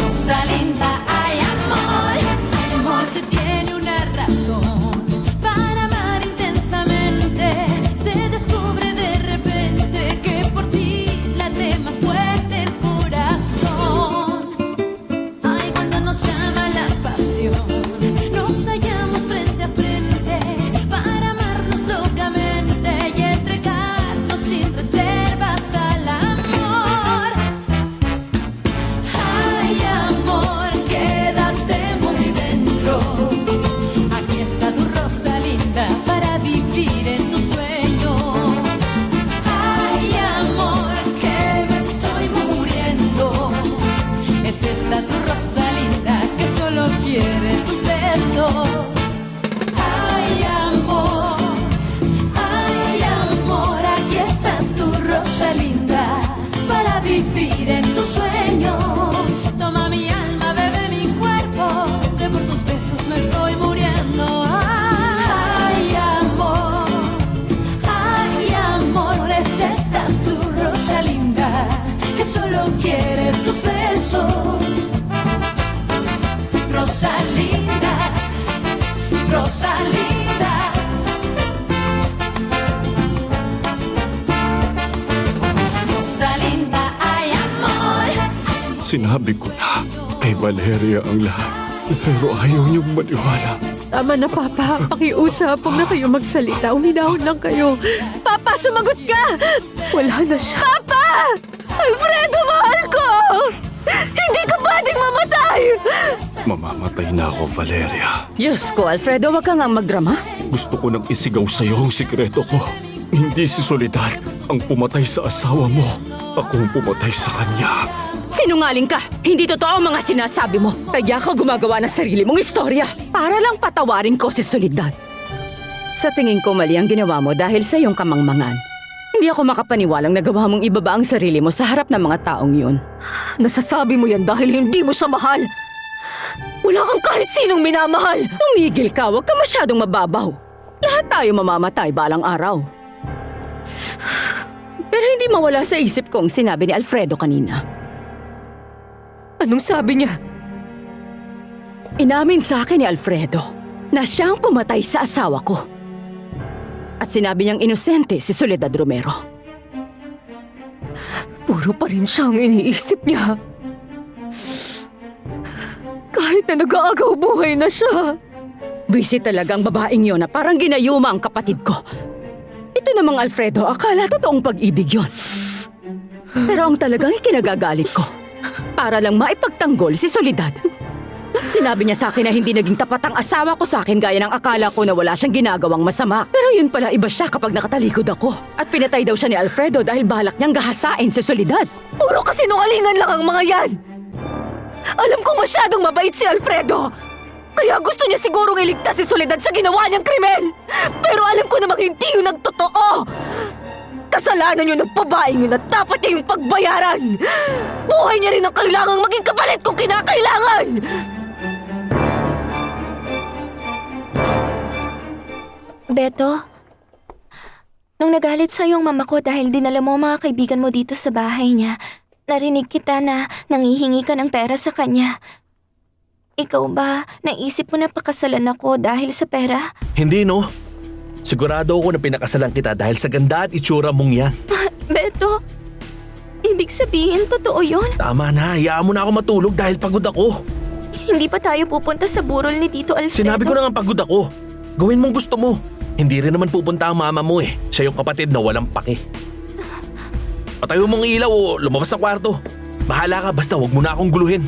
Rosalinda, ay amor, amor se tiene una razón para amar intensamente. Se descubre de repente que por ti late más fuerte el corazón. Ay, cuando nos llama la pasión, nos hallamos frente a frente para amarnos locamente y entregarnos sin reservas al amor. Ay, amor, quédate muy dentro. Aquí está tu Rosalinda para vivir en tus sueños. Ay, amor, que me estoy muriendo. Es esta tu Rosalinda que solo quiere tus besos. Ay, amor, aquí está tu Rosalinda para vivir en tus sueños. Toma mi alma, bebe mi cuerpo, que por tus besos me estoy muriendo. Ay, amor, es esta tu Rosalinda que solo quiere tus besos. Rosalinda, Rosalinda. Rosalinda, ay amor. Sinabi ko na kay Valeria ang lahat. Pero ayaw niyong maniwala. Tama na, Papa. Pakiusap. Huwag na kayo magsalita. Uminahon lang kayo. Papa, sumagot ka! Wala na siya. Papa! Alfredo, mahal ko! Hindi ka pwedeng mamatay! Mamamatay na ako, Valeria. Diyos ko, Alfredo, wag ka nga magdrama. Gusto ko nang isigaw sa'yo ang sikreto ko. Hindi si Soledad ang pumatay sa asawa mo. Ako ang pumatay sa kanya. Sinungaling ka! Hindi totoo ang mga sinasabi mo. Kaya ka gumagawa ng sarili mong istorya para lang patawarin ko si Soledad. Sa tingin ko mali ang ginawa mo dahil sa iyong kamangmangan. Hindi ako makapaniwalang nagawa mong ibaba ang sarili mo sa harap ng mga taong yun. Nasasabi mo yan dahil hindi mo siya mahal. Wala kang kahit sinong minamahal. Tumigil ka, huwag ka masyadong mababaw. Lahat tayo mamamatay balang araw. Pero hindi mawala sa isip ko ang sinabi ni Alfredo kanina. Anong sabi niya? Inamin sa akin ni Alfredo na siya ang pumatay sa asawa ko. At sinabi niyang inosente si Soledad Romero. Puro pa rin siya ang iniisip niya. Kahit na nag-aagaw buhay na siya. Buwisit talaga ang babaeng yon na parang ginayuma ang kapatid ko. Ito namang Alfredo, akala totoong pag-ibig yon. Pero ang talagang ikinagagalit ko, para lang maipagtanggol si Soledad. Sinabi niya sa akin na hindi naging tapat ang asawa ko sa akin gaya ng akala ko na wala siyang ginagawang masama. Pero yun pala iba siya kapag nakatalikod ako. At pinatay daw siya ni Alfredo dahil balak niyang gahasain si Soledad. Puro kasinungalingan lang ang mga yan. Alam kong masyadong mabait si Alfredo. Kaya gusto niya sigurong iligtas si Soledad sa ginawa niyang krimen. Pero alam ko namang hindi yun ang totoo. Kasalanan niyo ng babaeng yun at dapat niya yung pagbayaran. Buhay niya rin ang kailangang maging kapalit kung kinakailangan. Beto, nung nagalit sa'yo ang mama ko dahil dinala mo ang mga kaibigan mo dito sa bahay niya, narinig kita na nangihingi ka ng pera sa kanya. Ikaw ba, naisip mo na pakasalan ako dahil sa pera? Hindi, no? Sigurado ako na pinakasalan kita dahil sa ganda at itsura mong yan. Beto, ibig sabihin totoo yun? Tama na, hayaan mo na ako matulog dahil pagod ako. Hindi pa tayo pupunta sa burol ni Tito Alfredo? Sinabi ko na nga pagod ako. Gawin mong gusto mo. Hindi rin naman pupunta ang mama mo eh. Siya yung kapatid na walang pake. Patayo mong ilaw o lumabas sa kwarto. Bahala ka basta huwag mo na akong guluhin.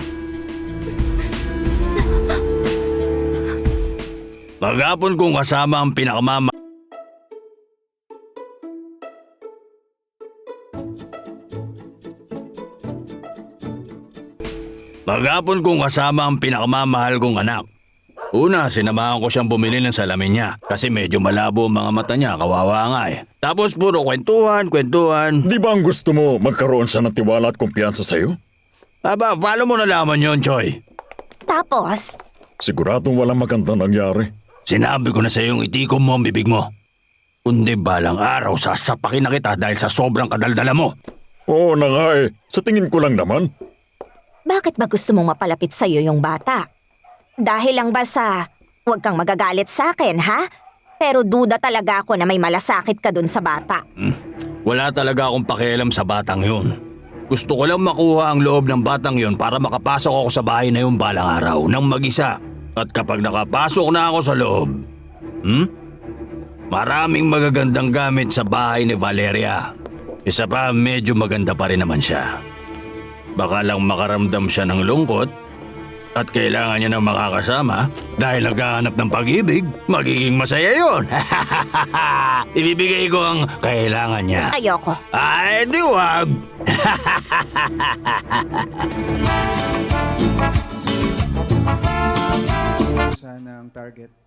Maghapon kong kasama ang pinakamama. Maghapon kong kasama ang pinakamamahal kong anak. Una, sinamahan ko siyang bumili ng salamin niya kasi medyo malabo ang mga mata niya, kawawa nga eh. Tapos puro kwentuhan. Di ba ang gusto mo magkaroon siya ng tiwala at kumpiyansa sa'yo? Aba, paano mo nalaman yon, Choy? Tapos? Siguradong walang magandang nangyari. Sinabi ko na sa iyong itikom mo ang bibig mo. Kundi balang araw sasapakin na kita dahil sa sobrang kadaldala mo. Oo na nga eh. Sa tingin ko lang naman. Bakit ba gusto mong mapalapit sa'yo yung bata? Dahil lang ba sa, huwag kang magagalit sa akin, ha? Pero duda talaga ako na may malasakit ka dun sa bata. Wala talaga akong pakialam sa batang yun. Gusto ko lang makuha ang loob ng batang yun para makapasok ako sa bahay na yung balang araw ng mag-isa. At kapag nakapasok na ako sa loob, maraming magagandang gamit sa bahay ni Valeria. Isa pa, medyo maganda pa rin naman siya. Baka lang makaramdam siya ng lungkot at kailangan niya ng makakasama dahil naghahanap ng pag-ibig, magiging masaya yun. Ibibigay ko ang kailangan niya. Ayoko. Ay, di wag. Sana ang target